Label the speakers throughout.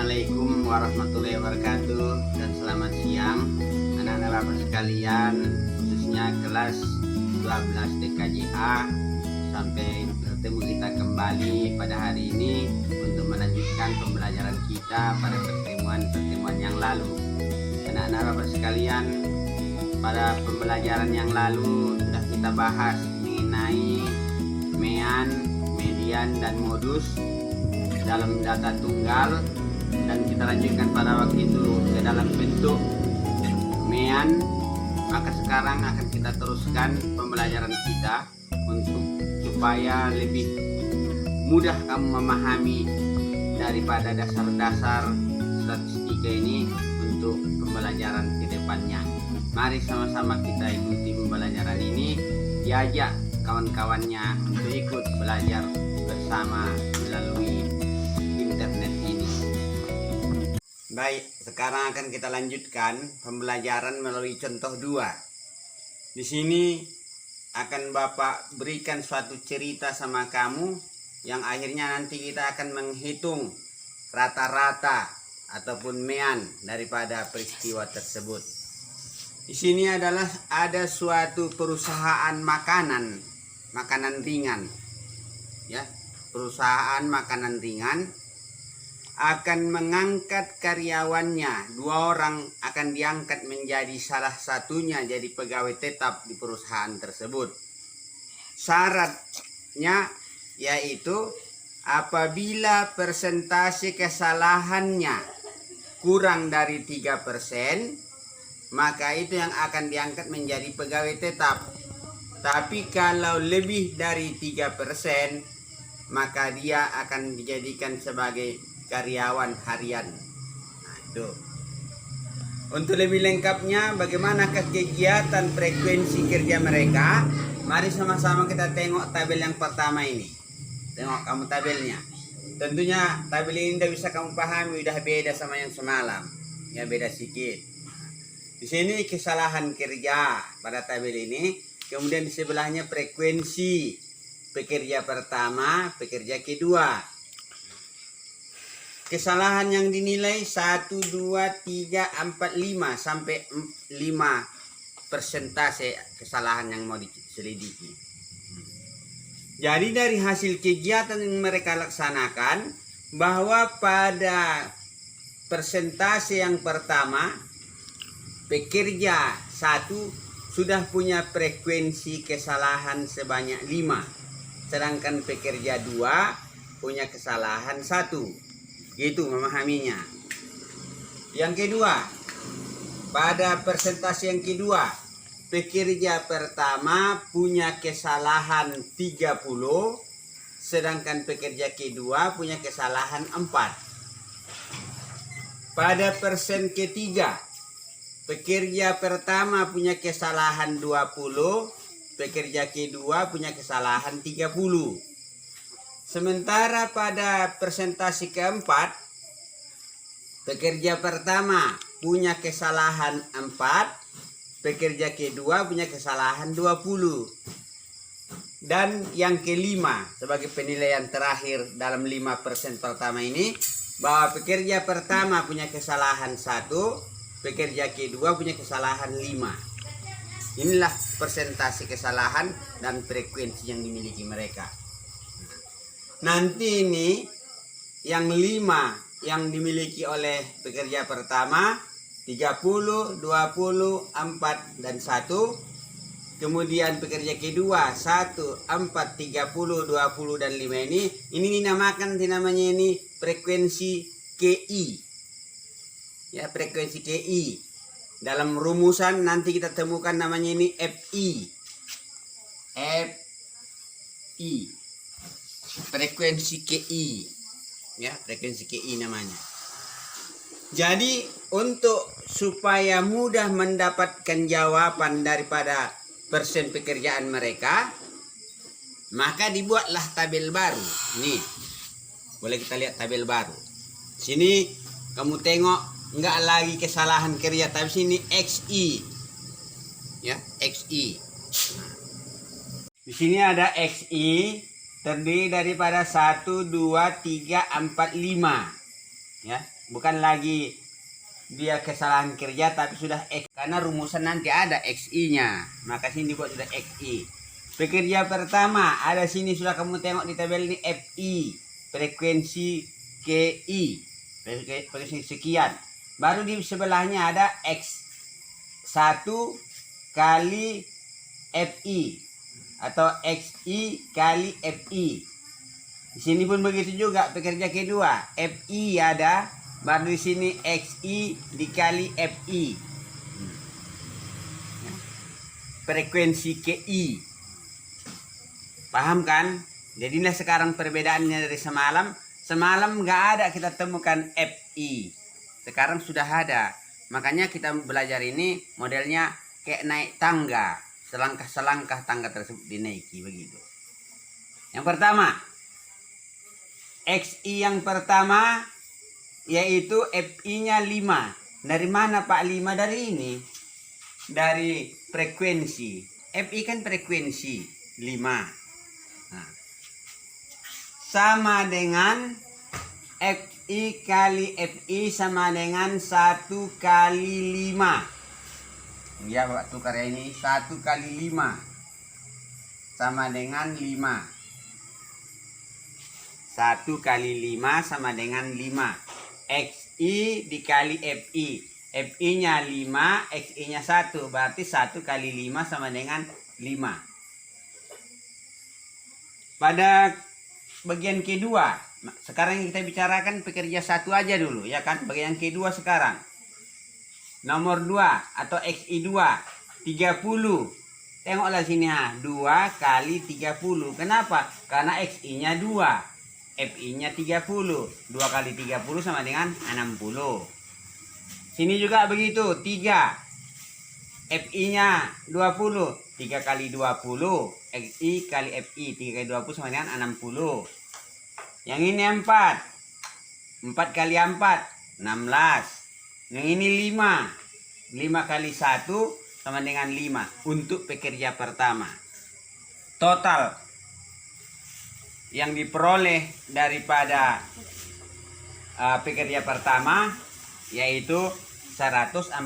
Speaker 1: Assalamualaikum warahmatullahi wabarakatuh dan selamat siang anak-anak bapak sekalian, khususnya kelas 12 TKJA. Sampai bertemu kita kembali pada hari ini untuk melanjutkan pembelajaran kita pada pertemuan yang lalu. Anak-anak bapak sekalian, pada pembelajaran yang lalu sudah kita bahas mengenai mean, median, dan modus dalam data tunggal, dan kita lanjutkan pada waktu itu ke dalam bentuk mean. Maka sekarang akan kita teruskan pembelajaran kita untuk supaya lebih mudah kamu memahami daripada dasar-dasar statistika ini untuk pembelajaran ke depannya. Mari sama-sama kita ikuti pembelajaran ini, diajak kawan-kawannya untuk ikut belajar bersama melalui internet ini. Baik, sekarang akan kita lanjutkan pembelajaran melalui contoh 2. Di sini akan Bapak berikan suatu cerita sama kamu yang akhirnya nanti kita akan menghitung rata-rata ataupun mean daripada peristiwa tersebut. Di sini adalah ada suatu perusahaan makanan ringan. Ya, perusahaan makanan ringan akan mengangkat karyawannya. 2 orang akan diangkat menjadi salah satunya jadi pegawai tetap di perusahaan tersebut. Syaratnya yaitu apabila persentase kesalahannya kurang dari 3%, maka itu yang akan diangkat menjadi pegawai tetap. Tapi kalau lebih dari 3%, maka dia akan dijadikan sebagai karyawan harian. Nah, itu. Untuk lebih lengkapnya bagaimana kegiatan frekuensi kerja mereka, mari sama-sama kita tengok tabel yang pertama ini. Tengok kamu tabelnya. Tentunya tabel ini tidak bisa kamu pahami, udah beda sama yang semalam. Ya, beda sedikit. Di sini kesalahan kerja pada tabel ini, kemudian di sebelahnya frekuensi pekerja pertama, pekerja kedua. Kesalahan yang dinilai 1, 2, 3, 4, 5 sampai 5 persentase kesalahan yang mau diselidiki. Jadi dari hasil kegiatan yang mereka laksanakan, bahwa pada persentase yang pertama, pekerja 1 sudah punya frekuensi kesalahan sebanyak 5, sedangkan pekerja 2 punya kesalahan 1. Gitu memahaminya. Yang kedua, pada persentase yang kedua, pekerja pertama punya kesalahan 30, sedangkan pekerja kedua punya kesalahan 4. Pada persen ketiga, pekerja pertama punya kesalahan 20, pekerja kedua punya kesalahan 30. Sementara pada persentase keempat, pekerja pertama punya kesalahan 4, pekerja kedua punya kesalahan 20. Dan yang kelima, sebagai penilaian terakhir dalam 5% pertama ini, bahwa pekerja pertama punya kesalahan 1, pekerja kedua punya kesalahan 5. Inilah persentase kesalahan dan frekuensi yang dimiliki mereka. Nanti ini yang 5 yang dimiliki oleh pekerja pertama 30, 20, 4, dan 1. Kemudian pekerja kedua 1, 4, 30, 20, dan 5 ini dinamakan namanya ini frekuensi KI. Ya, frekuensi KI. Dalam rumusan nanti kita temukan namanya ini FI. FI. Frekuensi KI. Ya, frekuensi KI namanya. Jadi untuk supaya mudah mendapatkan jawaban daripada persen pekerjaan mereka, maka dibuatlah tabel baru. Nih, boleh kita lihat tabel baru. Sini kamu tengok, enggak lagi kesalahan kerja, tapi sini XI. Ya, XI. Di sini ada XI terdiri daripada 1, 2, 3, 4, 5. Ya, bukan lagi dia kesalahan kerja tapi sudah X, karena rumusan nanti ada XI-nya. Maka sini dibuat sudah XI. Pekerja pertama ada sini sudah kamu tengok di tabel ini FI, frekuensi KI, frekuensi sekian. Baru di sebelahnya ada X1 kali FI atau XI kali FI. Di sini pun begitu juga pekerja kedua, FI ada, baru di sini XI dikali FI. Frekuensi KI. Paham kan? Jadilah sekarang perbedaannya dari semalam. Semalam nggak ada kita temukan FI. Sekarang sudah ada. Makanya kita belajar ini modelnya kayak naik tangga. Selangkah-selangkah tangga tersebut dinaiki begitu. Yang pertama, XI yang pertama yaitu FI-nya 5. Dari mana Pak 5? Dari ini. Dari frekuensi. FI kan frekuensi 5. Nah, sama dengan FI kali FI sama dengan 1 kali 5. Ya Bapak tukar ya ini. 1 kali 5 sama dengan 5. 1 kali 5 sama dengan 5. XI dikali FI. FI-nya 5, XI-nya 1. Berarti 1 kali 5 sama dengan 5. Pada bagian kedua, sekarang yang kita bicarakan pekerja satu aja dulu, ya kan? Bagian kedua sekarang. Nomor 2 atau XI2, 30. Tengoklah sini ha, 2 kali 30. Kenapa? Karena XI-nya 2, FI-nya 30. 2 kali 30 sama dengan 60. Sini juga begitu, 3. FI-nya 20. 3 kali 20, XI kali FI, 3 kali 20 sama dengan 60. Yang ini 4. 4 kali 4, 16. Yang ini 5. 5 kali 1 sama dengan 5 untuk pekerja pertama. Total yang diperoleh daripada pekerja pertama yaitu 146.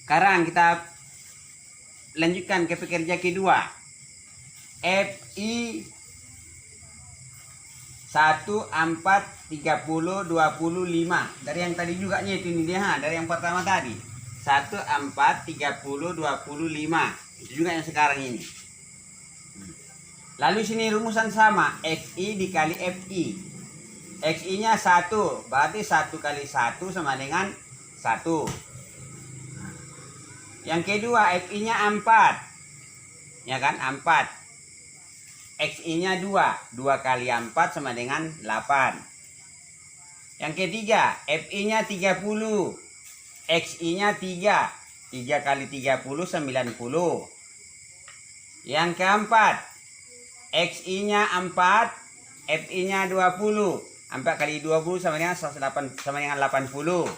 Speaker 1: Sekarang kita lanjutkan ke pekerja kedua. FI 1, 4, 30, 25. Dari yang tadi juga itu ini dia, dari yang pertama tadi. 1, 4, 30, 25. Itu juga yang sekarang ini. Lalu sini rumusan sama, XI dikali FI. XI-nya 1, berarti 1 kali 1 sama dengan 1. Yang kedua FI-nya 4. Ya kan? 4. XI-nya 2. 2 kali 4 sama dengan 8. Yang ketiga FI-nya 30. XI-nya 3. 3 kali 30 90. Yang keempat XI-nya 4. FI-nya 20. 4 kali 20 sama dengan 108, sama dengan 80.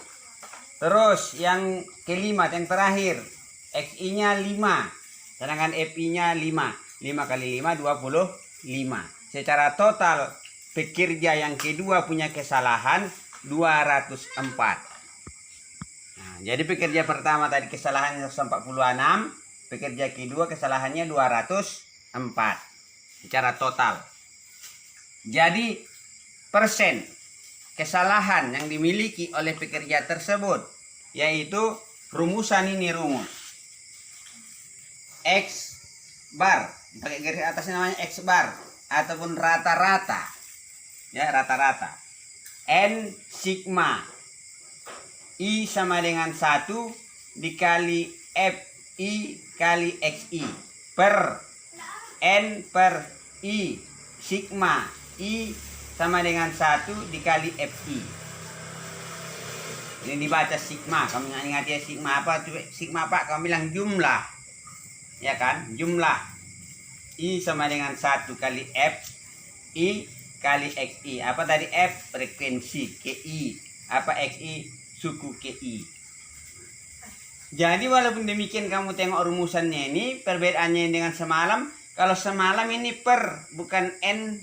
Speaker 1: Terus yang kelima, yang terakhir, XI-nya 5, sedangkan FI-nya 5. 5 kali 5, 25. Secara total, pekerja yang kedua punya kesalahan 204. Nah, jadi pekerja pertama tadi kesalahannya 146, pekerja kedua kesalahannya 204. Secara total. Jadi, persen kesalahan yang dimiliki oleh pekerja tersebut yaitu rumusan ini, rumus X bar, pakai garis atasnya namanya X bar ataupun rata-rata, ya, rata-rata. N sigma I sama dengan 1 dikali FI kali XI per N per I sigma I sama dengan 1 dikali FI. Ini dibaca sigma. Kamu ingat ya sigma apa? Sigma Pak, kamu bilang jumlah. Ya kan? Jumlah. I sama dengan 1 kali F I kali XI. Apa tadi F? Frekuensi. KI. Apa XI? Suku KI. Jadi walaupun demikian kamu tengok rumusannya ini, perbedaannya dengan semalam. Kalau semalam ini per, bukan N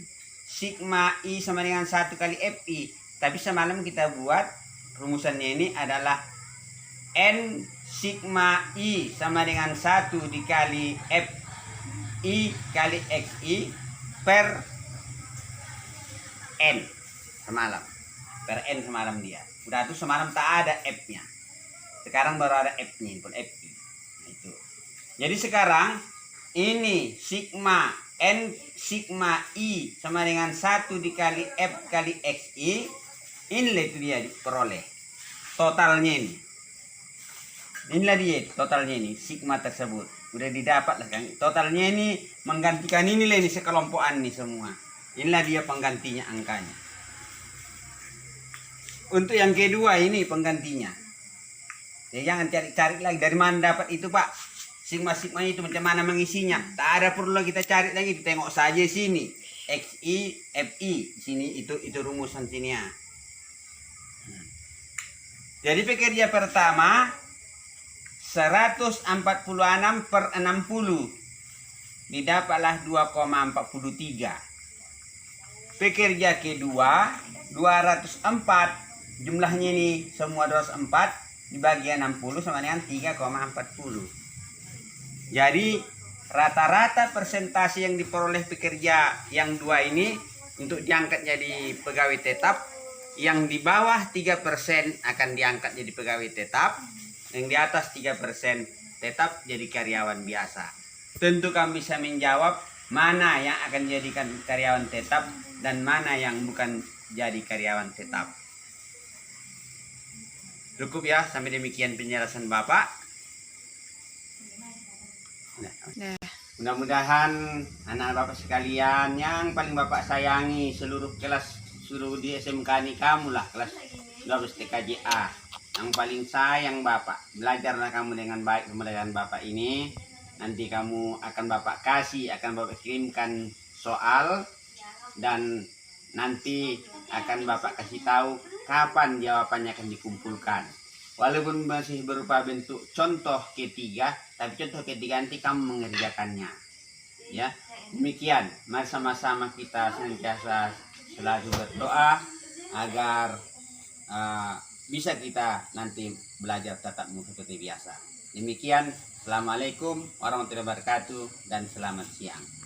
Speaker 1: sigma I sama dengan 1 kali FI. Tapi semalam kita buat rumusannya ini adalah N sigma I sama dengan 1 dikali FI kali XI per N semalam. Per N semalam dia. Udah tuh semalam tak ada F-nya. Sekarang baru ada F-nya, pun FI. Nah, itu. Jadi sekarang ini sigma N sigma I sama dengan 1 dikali F kali XI. Inilah itu dia diperoleh. Totalnya ini. Inilah dia totalnya ini. Sigma tersebut. Udah didapat lah kan. Totalnya ini menggantikan inilah ini sekelompokan nih semua. Inilah dia penggantinya angkanya. Untuk yang kedua ini penggantinya. Ya jangan cari-cari lagi. Dari mana dapat itu Pak? Sigma-sigma itu macam mana mengisinya? Tak ada perlu kita cari lagi. Tengok saja sini. XI, FI. Sini itu rumusan sini ya. Jadi pekerja pertama 146 per 60. Didapatlah 2,43. Pekerja kedua 204. Jumlahnya ini semua 204 dibagi 60 sama dengan 3,40. Jadi rata-rata persentase yang diperoleh pekerja yang dua ini untuk diangkat jadi pegawai tetap, yang di bawah 3% akan diangkat jadi pegawai tetap, yang di atas 3% tetap jadi karyawan biasa. Tentu kami bisa menjawab mana yang akan jadikan karyawan tetap dan mana yang bukan jadi karyawan tetap. Cukup ya, sampai demikian penjelasan Bapak. Nah, mudah-mudahan anak Bapak sekalian yang paling Bapak sayangi, seluruh kelas, seluruh di SMK ini kamu lah, kelas 12 TKJA. Yang paling sayang Bapak, belajarlah kamu dengan baik kemudian Bapak ini. Nanti kamu akan Bapak kasih, akan Bapak kirimkan soal, dan nanti akan Bapak kasih tahu kapan jawabannya akan dikumpulkan. Walaupun masih berupa bentuk contoh ketiga, tapi contoh ketiga nanti kamu mengerjakannya. Ya, demikian. Mari sama-sama kita senantiasa selalu berdoa agar bisa kita nanti belajar tatap muka seperti biasa. Demikian. Assalamualaikum warahmatullahi wabarakatuh dan selamat siang.